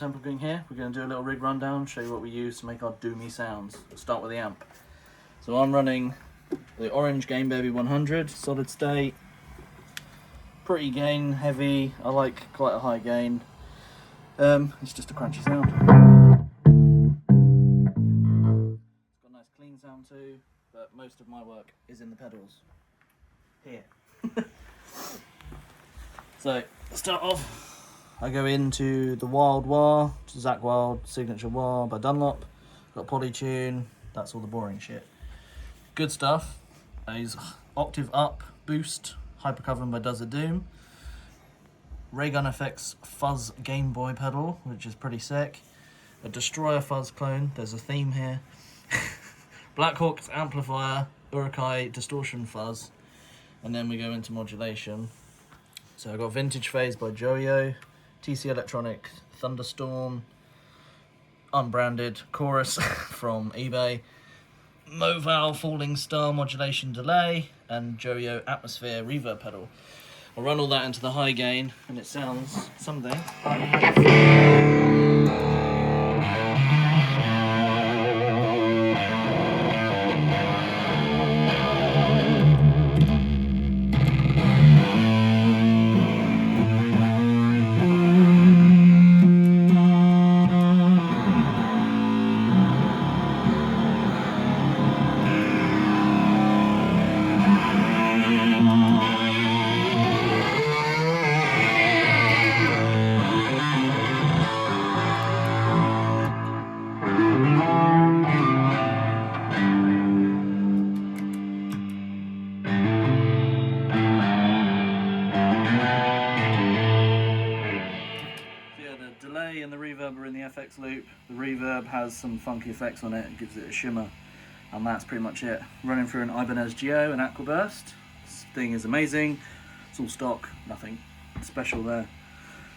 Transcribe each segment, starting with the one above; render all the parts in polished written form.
Temple King here. We're going to do a little rig rundown, show you what we use to make our doomy sounds. Let's start with the amp. So I'm running the Orange Game Baby 100, solid state. Pretty gain heavy, I like quite a high gain. It's just a crunchy sound. It's got a nice clean sound too, but most of my work is in the pedals. Here. So, to start off, I go into the Wild Wah, Zach Wild Signature Wah by Dunlop. Got Polytune, that's all the boring shit. Good stuff. Is octave up boost, Hypercovering by Does It Doom. Raygun Effects Fuzz Game Boy pedal, which is pretty sick. A Destroyer Fuzz clone, there's a theme here. Blackhawk's Amplifier, Urukai Distortion Fuzz. And then we go into modulation. So I've got Vintage Phase by Joyo, TC Electronic Thunderstorm, unbranded chorus from eBay, Moval Falling Star Modulation Delay, and Joyo Atmosphere Reverb Pedal. I'll run all that into the high gain and it sounds something. And the reverb are in the FX loop. The reverb has some funky effects on it, it gives it a shimmer, and that's pretty much it. Running through an Ibanez Geo, an Aquaburst. This thing is amazing. It's all stock, nothing special there.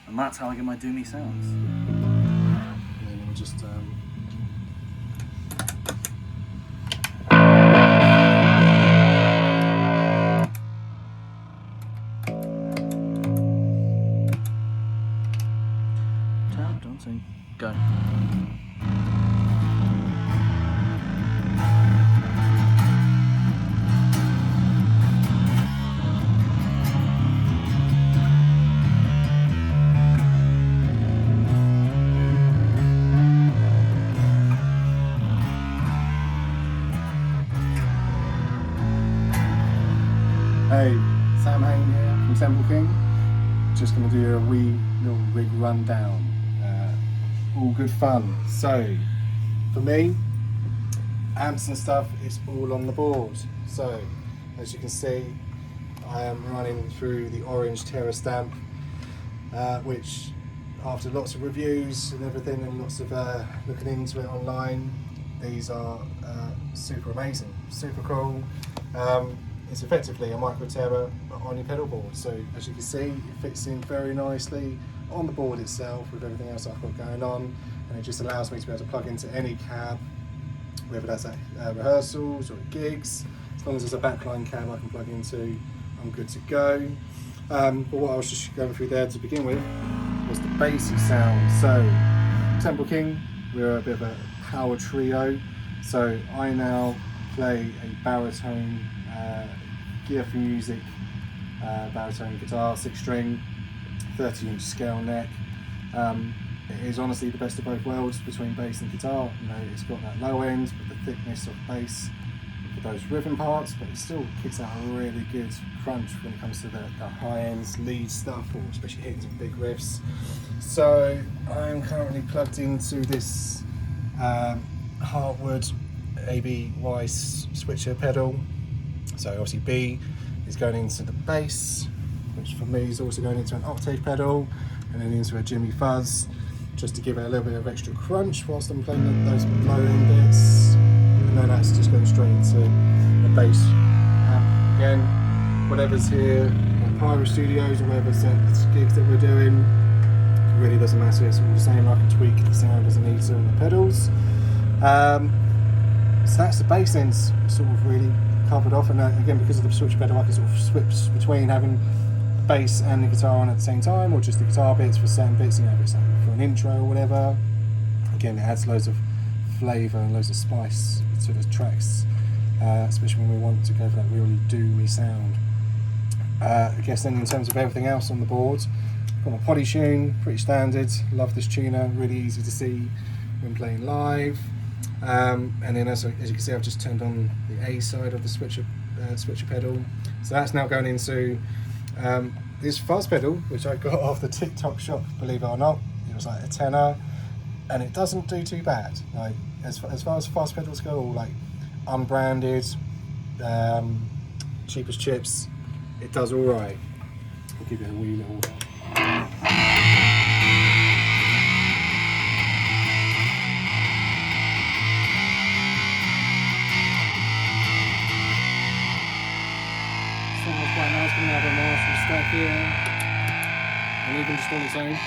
And that's how I get my doomy sounds. And then we'll just go. Hey, Sam Hain here from Temple King. Just going to do a wee little rig rundown. All good fun. So, for me, amps and stuff is all on the board. So, as you can see, I am running through the Orange Terra Stamp, which, after lots of reviews and everything, and lots of looking into it online, these are super amazing, super cool. It's effectively a micro Terra on your pedal board. So, as you can see, it fits in very nicely on the board itself with everything else I've got going on, and it just allows me to be able to plug into any cab, whether that's at rehearsals or gigs. As long as there's a backline cab I can plug into, I'm good to go. But what I was just going through there to begin with was the basic sound. So Temple King, we're a bit of a power trio, so I now play a baritone Gear for Music baritone guitar, 6-string, 30-inch scale neck. It is honestly the best of both worlds between bass and guitar. You know, it's got that low end with the thickness of bass for those rhythm parts, but it still kicks out a really good crunch when it comes to the high end lead stuff, or especially hitting some big riffs. So I'm currently plugged into this Heartwood ABY switcher pedal. So obviously B is going into the bass, which for me is also going into an octave pedal, and then into a Jimmy Fuzz, just to give it a little bit of extra crunch whilst I'm playing those low end bits, and then that's just going straight into the bass amp again. Whatever's here at Pyro Studios or whatever gigs that we're doing, it really doesn't matter, it's all the same. I can tweak the sound as I need to in the pedals. So that's the bass ends sort of really covered off, and again, because of the switch pedal, I can sort of switch between having bass and the guitar on at the same time, or just the guitar bits for certain bits, you know, if it's like for an intro or whatever. Again, it adds loads of flavour and loads of spice to the tracks, especially when we want to go for that really doomy sound. I guess then in terms of everything else on the board, got my potty tune, pretty standard. Love this tuner, really easy to see when playing live. And then as you can see, I've just turned on the A side of the switcher pedal. So that's now going into this fuzz pedal, which I got off the TikTok shop, believe it or not. It was like a tenner, and it doesn't do too bad. Like as far as fuzz pedals go, all like unbranded, cheap as chips, it does all right. I'll give it a wee little. Sounds quite nice coming out of a Marshall stack here, and even just on its own.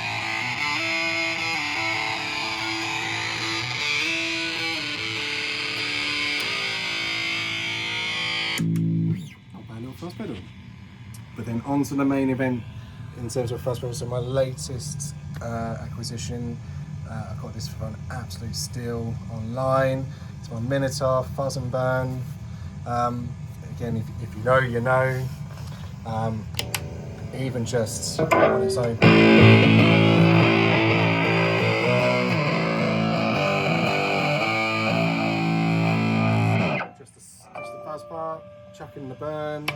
Not bad little fuzz pedal. But then on to the main event in terms of fuzz pedals. So my latest acquisition, I got this for an absolute steal online. It's my Minotaur Fuzz and Burn. Again, if you know, you know. Even just on its own. Just the fuzz part, chuck in the burn.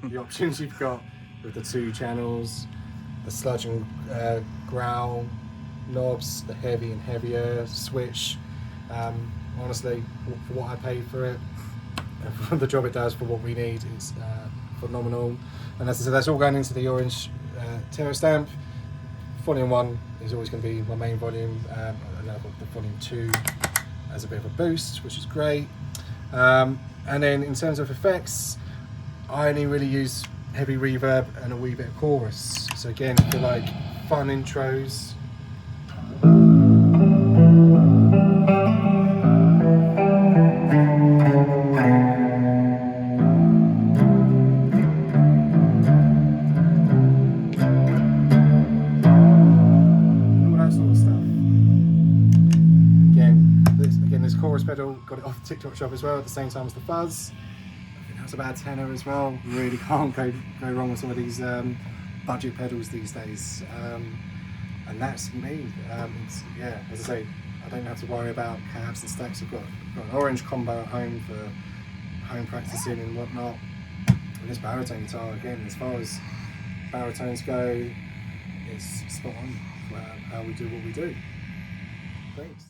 The options you've got with the 2 channels, the sludge and growl knobs, the heavy and heavier switch. Honestly, for what I paid for it, and for the job it does for what we need, it's phenomenal. And as I said, that's all going into the orange Terra stamp. Volume 1 is always going to be my main volume, and I've got the volume 2 as a bit of a boost, which is great. And then in terms of effects, I only really use heavy reverb and a wee bit of chorus. So again, for like fun intros. All that sort of stuff. Again, this chorus pedal, got it off the TikTok shop as well at the same time as the fuzz. It's about tenner as well. Really can't go wrong with some of these budget pedals these days. And that's me. It's, yeah, as I say, I don't have to worry about cabs and stacks. I've got an orange combo at home for home practicing and whatnot. And this baritone guitar, again, as far as baritones go, it's spot on for how we do what we do. Thanks.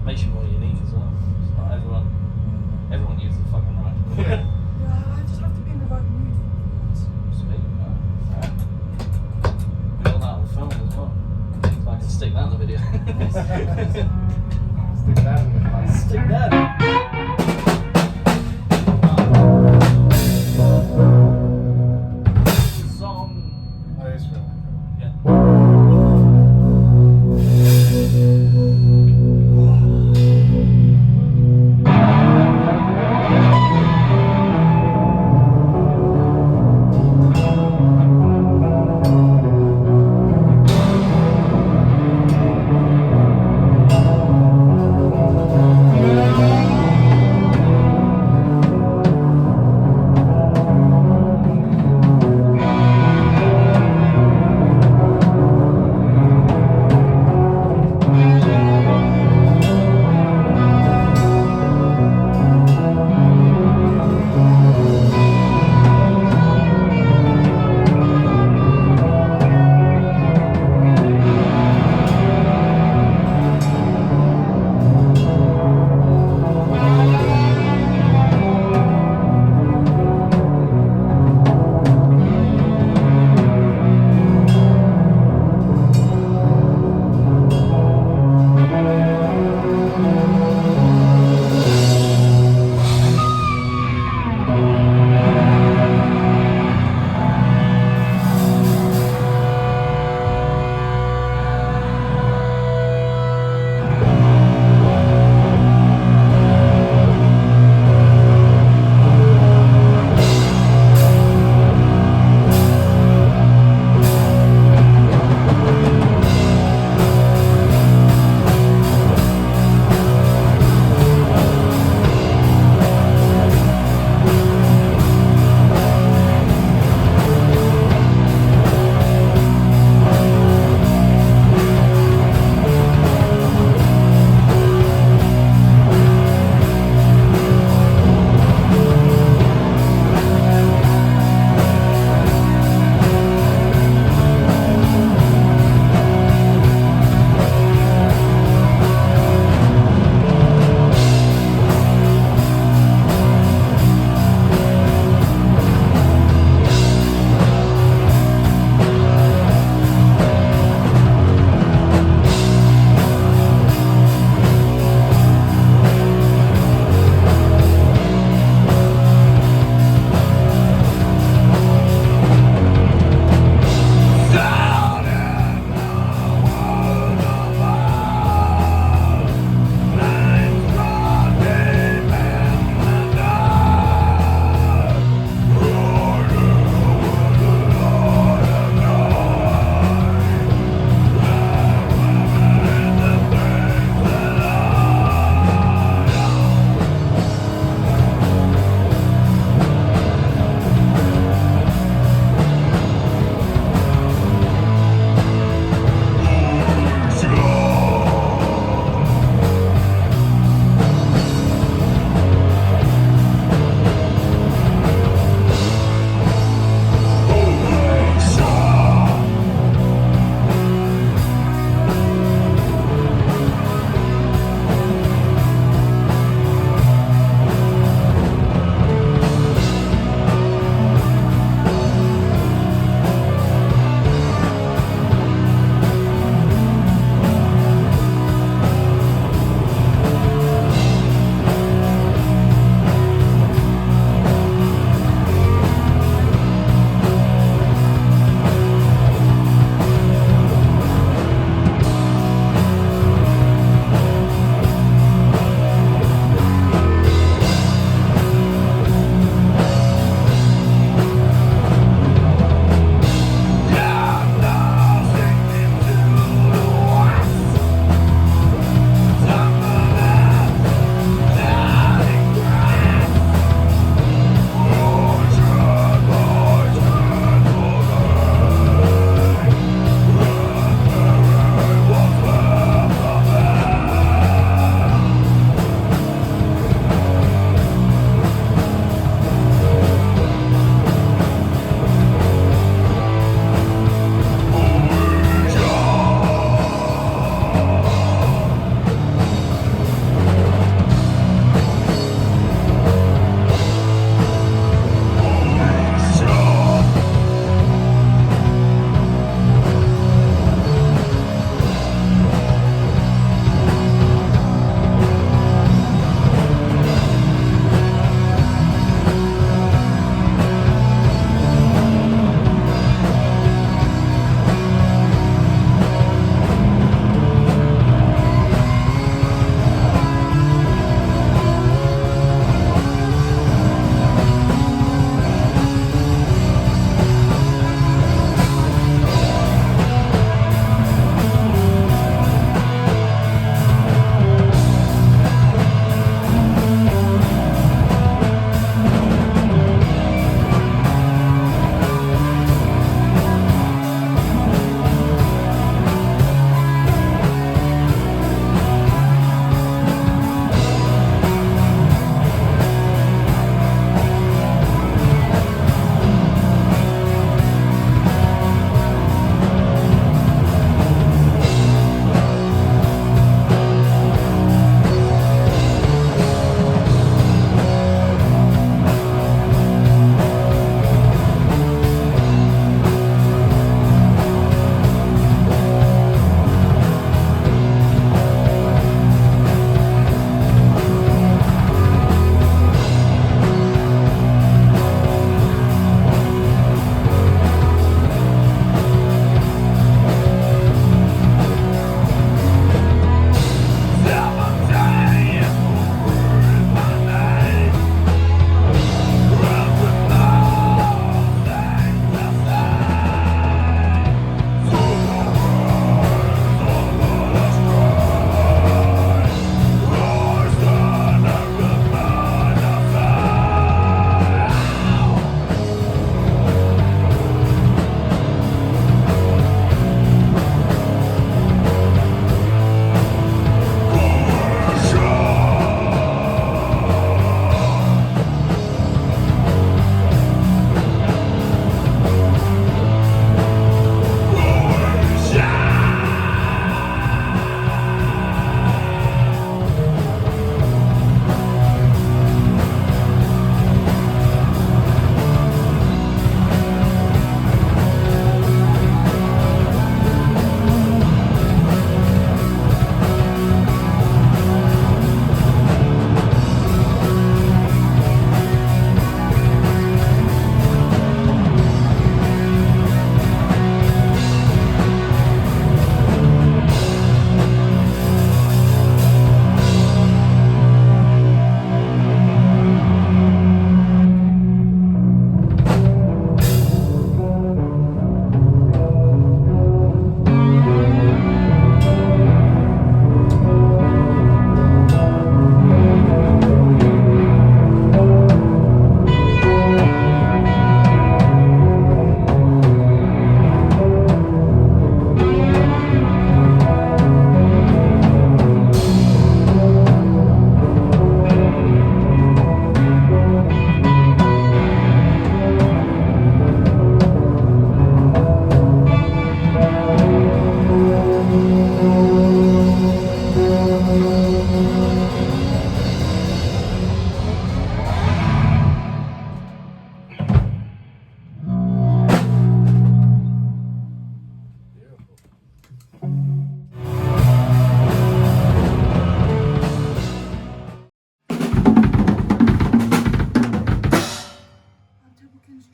Makes you more unique as well. It's not everyone uses the fucking ride. Yeah. I just have to be in the right mood for Sweet. Alright. We got that on film as well. So I can stick that in the video. Stick that in the place. Stick that. Song. Oh, it's really cool. Yeah.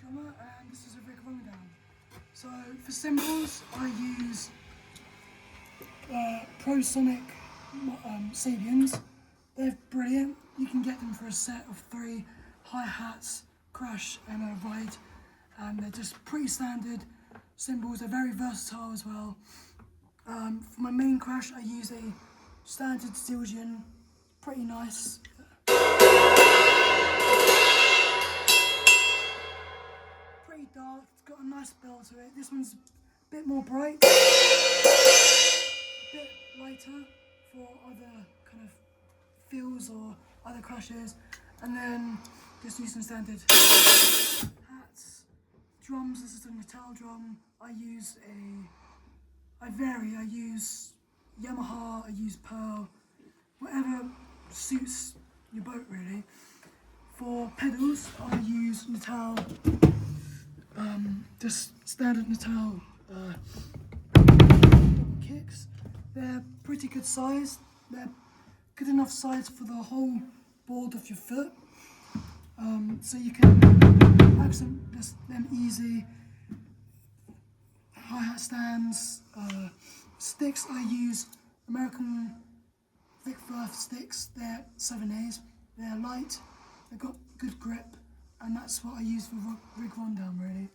drummer, and this is a Rick Rundown. So for cymbals, I use Prosonic Sabians. They're brilliant. You can get them for a set of 3 hi-hats, crash and a ride, and they're just pretty standard cymbals. They're very versatile as well. For my main crash, I use a standard Stilgian, pretty nice. Pretty dark, it's got a nice bell to it. This one's a bit more bright, a bit lighter for other kind of fills or other crashes. And then just use some standard hats. Drums, this is a metal drum. I use Yamaha, I use Pearl, whatever suits your boat really. For pedals, I use Natal, just standard Natal double kicks. They're pretty good size. They're good enough size for the whole board of your foot. So you can accent them easy. Hi-hat stands, sticks, I use American Vic Firth sticks. They're 7As. They're light, they've got good grip, and that's what I use for rig rundown really.